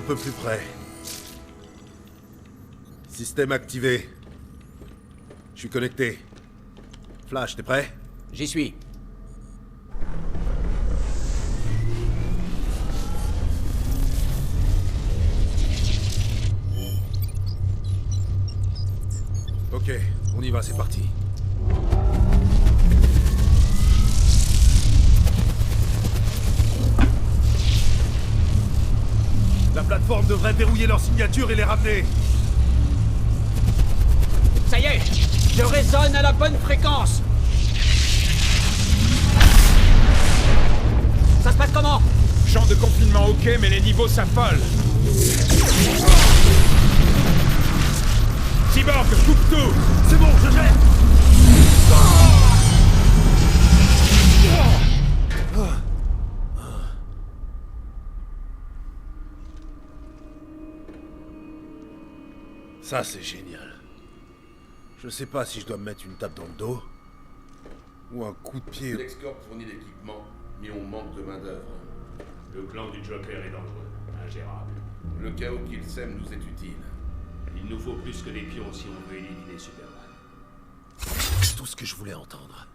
peu plus près. Système activé. Je suis connecté. Flash, t'es prêt? J'y suis. Ok, on y va, c'est parti. La plateforme devrait verrouiller leur signature et les ramener. Ça y est, je résonne à la bonne fréquence. Ça se passe comment? Champ de confinement ok, mais les niveaux s'affolent. Cyborg, coupe tout. C'est bon, je gère. Ça, c'est génial. Je sais pas si je dois me mettre une tape dans le dos ou un coup de pied. LexCorp fournit l'équipement, mais on manque de main-d'œuvre. Le clan du Joker est dangereux, ingérable. Le chaos qu'il sème nous est utile. Il nous faut plus que des pions si on veut éliminer Superman. C'est tout ce que je voulais entendre.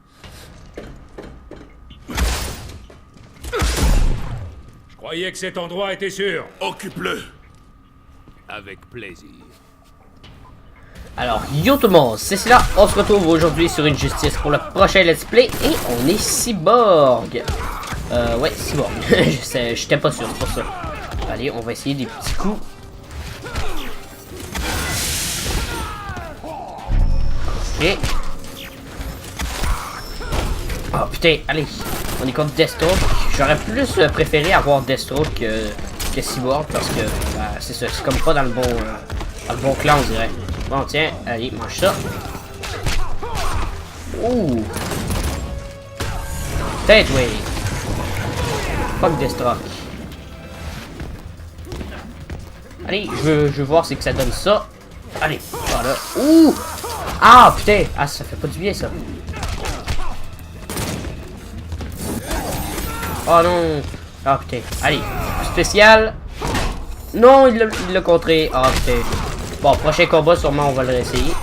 Je croyais que cet endroit était sûr. Occupe-le! Avec plaisir. Alors, yo tout le monde, c'est là, on se retrouve aujourd'hui sur une justice pour le prochain let's play et on est Cyborg. Ouais, Cyborg, j'étais pas sûr, c'est pour ça. Allez, on va essayer des petits coups. Ok. Oh putain, allez, on est contre Deathstroke. J'aurais plus préféré avoir Deathstroke que Cyborg parce que c'est ça, c'est comme pas dans le bon clan on dirait. Bon tiens, allez, mange ça. Ouh. Tête, oui. Fuck Deathstroke. Allez, je veux voir c'est que ça donne ça. Allez, voilà. Ouh. Ah putain. Ah, ça fait pas du bien ça. Oh non. Ah putain. Allez, spécial. Non, il l'a contré. Ah putain. Bon, prochain combat, sûrement on va le réessayer.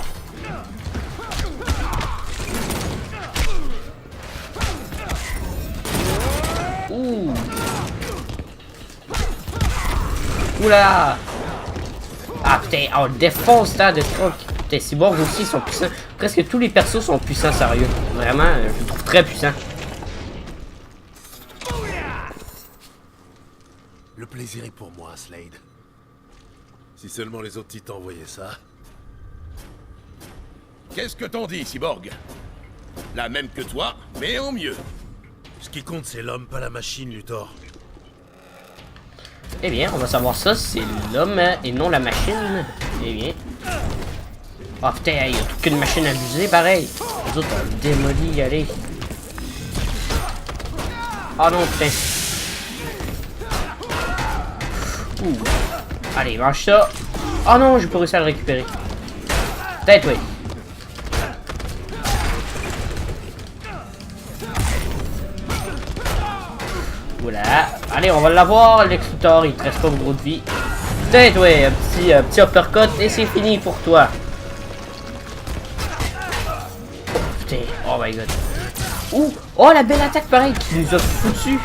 Ouh. Oula. Ah putain, on défonce ça de trucs. Putain, Cyborg aussi sont puissants. Presque tous les persos sont puissants, sérieux. Vraiment, je le trouve très puissant. Le plaisir est pour moi, Slade. Si seulement les autres titans voyaient ça. Qu'est-ce que t'en dis, Cyborg? La même que toi, mais en mieux. Ce qui compte, c'est l'homme, pas la machine, Luthor. Eh bien, on va savoir ça, c'est l'homme et non la machine. Eh bien. Oh putain, il y a toute qu'une machine abusée, pareil. Les autres, on le démolit, allez. Oh non, putain. Ouh. Allez, mange ça. Oh non, j'ai pas réussi à le récupérer. Peut-être, oui. Voilà. Allez, on va l'avoir, Lex Luthor. Il te reste pas beaucoup de vie. Peut-être, oui. Un petit uppercut et c'est fini pour toi. Oh, putain. Oh my god. Ouh. Oh, la belle attaque, pareil, qui nous a foutu.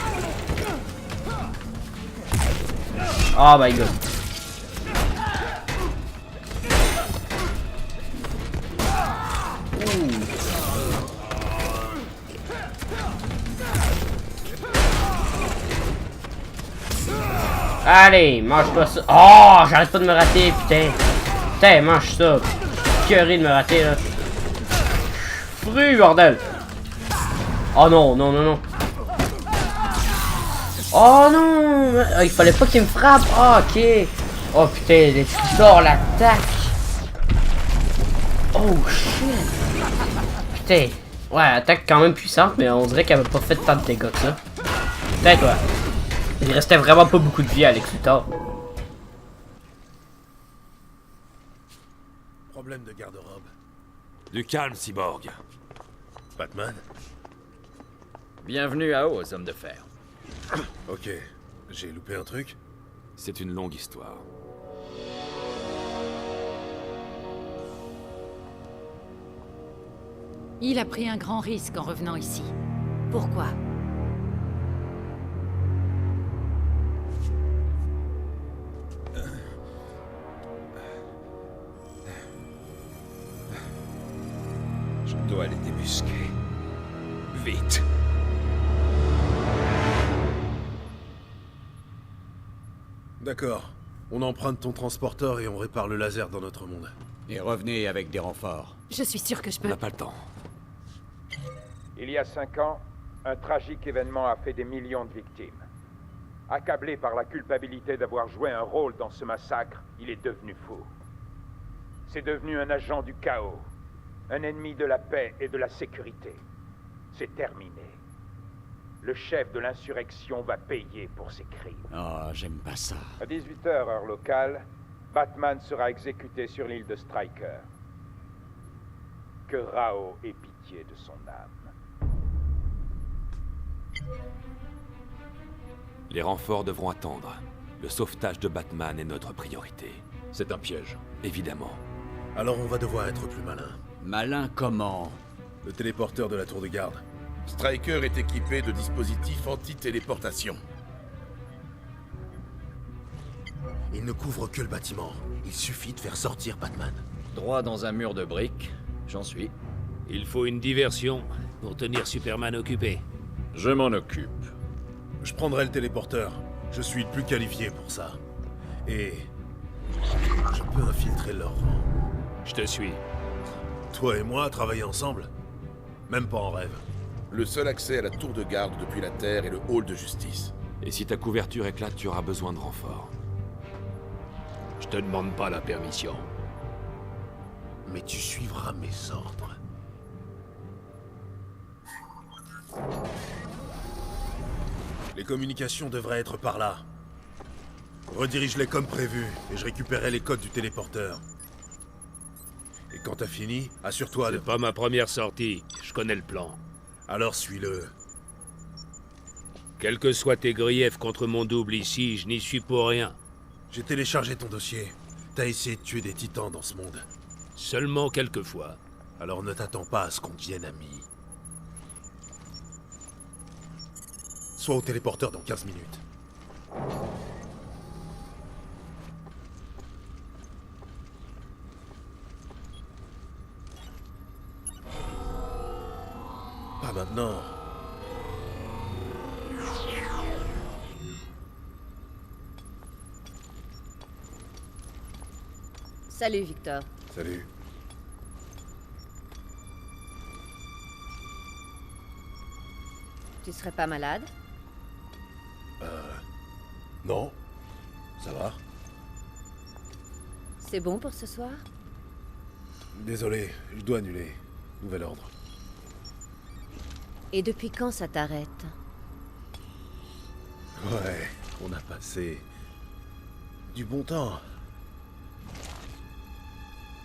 Oh my god. Allez, mange-toi ça. Oh, j'arrête pas de me rater, putain. Putain, mange ça. Curé de me rater, là. Fru, bordel. Oh non, non, non, non. Oh non. Il fallait pas qu'il me frappe. Oh, ok. Oh putain, les sorts l'attaque. Oh shit. Putain. Ouais, attaque quand même puissante, mais on dirait qu'elle avait pas fait tant de dégâts que ça. Putain, toi. Il restait vraiment pas beaucoup de vie à Lex Luthor. Problème de garde-robe. Du calme, Cyborg. Batman? Bienvenue à eux, aux hommes de fer. Ok. J'ai loupé un truc? C'est une longue histoire. Il a pris un grand risque en revenant ici. Pourquoi? Je dois les débusquer. Vite. D'accord. On emprunte ton transporteur et on répare le laser dans notre monde. Et revenez avec des renforts. Je suis sûre que je On peux... n'a pas le temps. Il y a 5 ans, un tragique événement a fait des millions de victimes. Accablé par la culpabilité d'avoir joué un rôle dans ce massacre, il est devenu fou. C'est devenu un agent du chaos, un ennemi de la paix et de la sécurité. C'est terminé. Le chef de l'insurrection va payer pour ses crimes. Oh, j'aime pas ça. À 18h, heure locale, Batman sera exécuté sur l'île de Stryker. Que Rao ait pitié de son âme. Les renforts devront attendre. Le sauvetage de Batman est notre priorité. C'est un piège. Évidemment. Alors on va devoir être plus malin. Malin comment? Le téléporteur de la tour de garde. Stryker est équipé de dispositifs anti-téléportation. Il ne couvre que le bâtiment. Il suffit de faire sortir Batman. Droit dans un mur de briques, j'en suis. Il faut une diversion pour tenir Superman occupé. Je m'en occupe. Je prendrai le téléporteur. Je suis le plus qualifié pour ça. Et... je peux infiltrer l'ordre. Je te suis. Toi et moi, travailler ensemble? Même pas en rêve. Le seul accès à la tour de garde depuis la Terre est le hall de justice. Et si ta couverture éclate, tu auras besoin de renforts. Je te demande pas la permission. Mais tu suivras mes ordres. Les communications devraient être par là. Redirige-les comme prévu, et je récupérerai les codes du téléporteur. Et quand t'as fini, assure-toi de... C'est pas ma première sortie, je connais le plan. Alors suis-le. Quels que soient tes griefs contre mon double ici, je n'y suis pour rien. J'ai téléchargé ton dossier. T'as essayé de tuer des titans dans ce monde. Seulement quelques fois. Alors ne t'attends pas à ce qu'on devienne amis. Sois au téléporteur dans 15 minutes. Pas maintenant. Salut, Victor. Salut. Tu serais pas malade? Non. Ça va? C'est bon pour ce soir? Désolé, je dois annuler. Nouvel ordre. Et depuis quand ça t'arrête? Ouais, on a passé... du bon temps.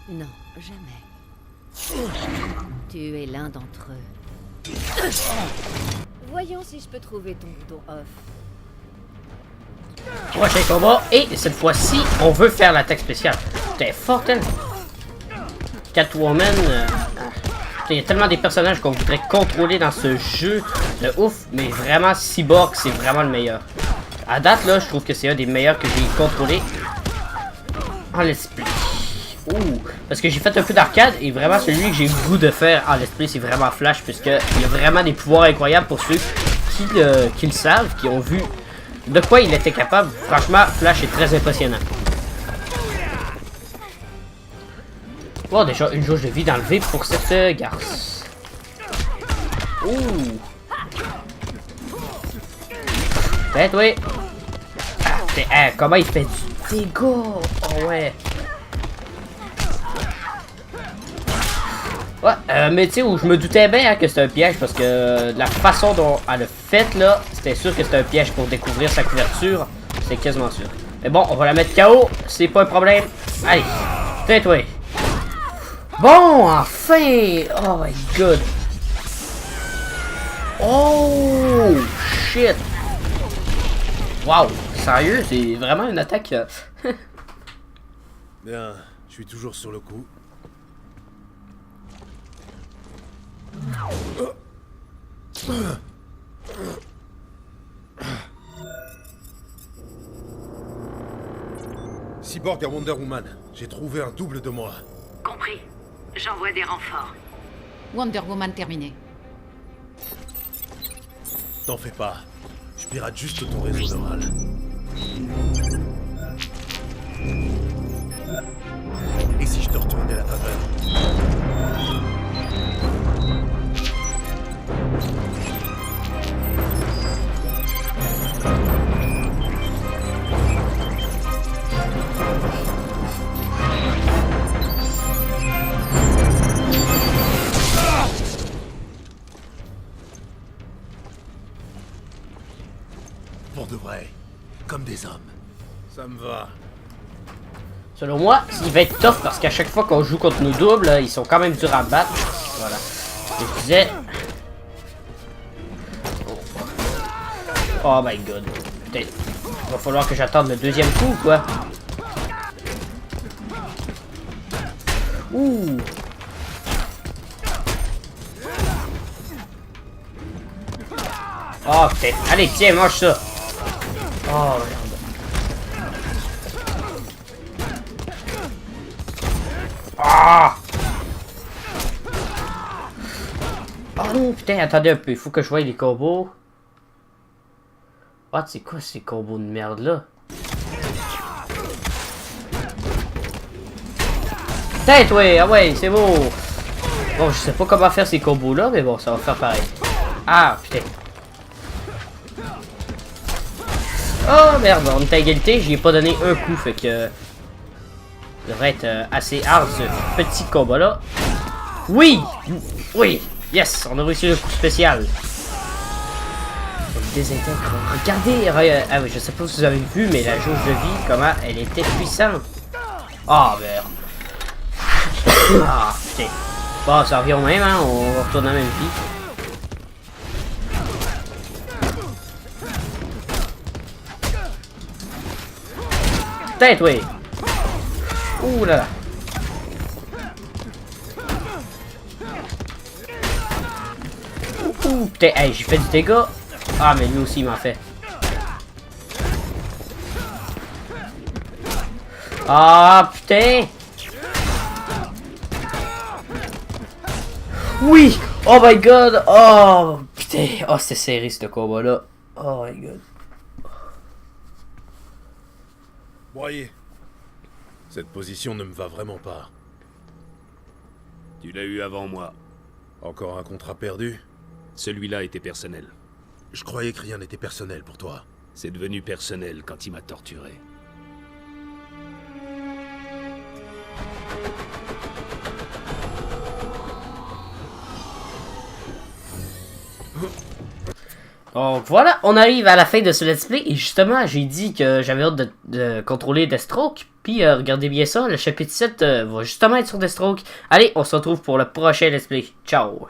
Non, jamais. Tu es l'un d'entre eux. Voyons si je peux trouver ton bouton off. Prochain combat, et cette fois-ci, on veut faire l'attaque spéciale. T'es forte, elle. Catwoman. Il y a tellement des personnages qu'on voudrait contrôler dans ce jeu de ouf, mais vraiment, Cyborg, c'est vraiment le meilleur. À date, là, je trouve que c'est un des meilleurs que j'ai contrôlé en let's play. Ouh, parce que j'ai fait un peu d'arcade, et vraiment, celui que j'ai le goût de faire en let's play, c'est vraiment Flash, puisque il y a vraiment des pouvoirs incroyables pour ceux qui le savent, qui ont vu de quoi il était capable. Franchement, Flash est très impressionnant. Oh, déjà une jauge de vie d'enlever pour cette garce. Ouh. Peut-être, oui. Ah, comment il fait du dégât. Oh, ouais. Ouais, mais tu sais où je me doutais bien que c'était un piège, parce que la façon dont elle a fait là, c'était sûr que c'était un piège pour découvrir sa couverture. C'est quasiment sûr. Mais bon, on va la mettre KO, c'est pas un problème. Allez, tais-toi. Bon, enfin! Oh my god. Oh shit. Wow, Sérieux, c'est vraiment une attaque... Bien, je suis toujours sur le coup. Cyborg à Wonder Woman, j'ai trouvé un double de moi. Compris. J'envoie des renforts. Wonder Woman terminé. T'en fais pas. Je pirate juste ton réseau neural. Et si je te retournais la faveur? Pour de vrai, comme des hommes. Ça me va. Selon moi, il va être tough parce qu'à chaque fois qu'on joue contre nos doubles, là, ils sont quand même durs à battre. Voilà. Je disais... Oh my god. Putain. Il va falloir que j'attende le deuxième coup, quoi. Ouh. Oh putain. Allez, tiens, mange ça. Oh merde. Ah! Oh non, putain, attendez un peu, il faut que je voie les combos. Ah, c'est quoi ces combos de merde là? Tête, ouais, ah ouais, c'est beau. Bon, je sais pas comment faire ces combos là, mais bon, ça va faire pareil. Ah, putain. Oh merde, on est à égalité, j'y ai pas donné un coup, fait que... Ça devrait être assez hard ce petit combat là. Oui! Oui! Yes! On a réussi le coup spécial. On le désintègre. Regardez! Ah oui, je sais pas si vous avez vu, mais la jauge de vie, comment elle était puissante. Ah merde. Ah putain. Bon, ça revient au même, hein? On retourne à la même vie. Tête, oui! Ouh là là. Ouh, putain, hey, j'ai fait du dégât. Ah, mais lui aussi il m'en fait. Ah, putain. Oui! Oh my god! Oh, putain. Oh, c'est serré ce combat là. Oh my god. Voyez. Cette position ne me va vraiment pas. Tu l'as eu avant moi. Encore un contrat perdu? Celui-là était personnel. Je croyais que rien n'était personnel pour toi. C'est devenu personnel quand il m'a torturé. Donc voilà, on arrive à la fin de ce let's play et justement j'ai dit que j'avais hâte de contrôler Deathstroke. Puis regardez bien ça, le chapitre 7 va justement être sur Deathstroke. Allez, on se retrouve pour le prochain let's play. Ciao!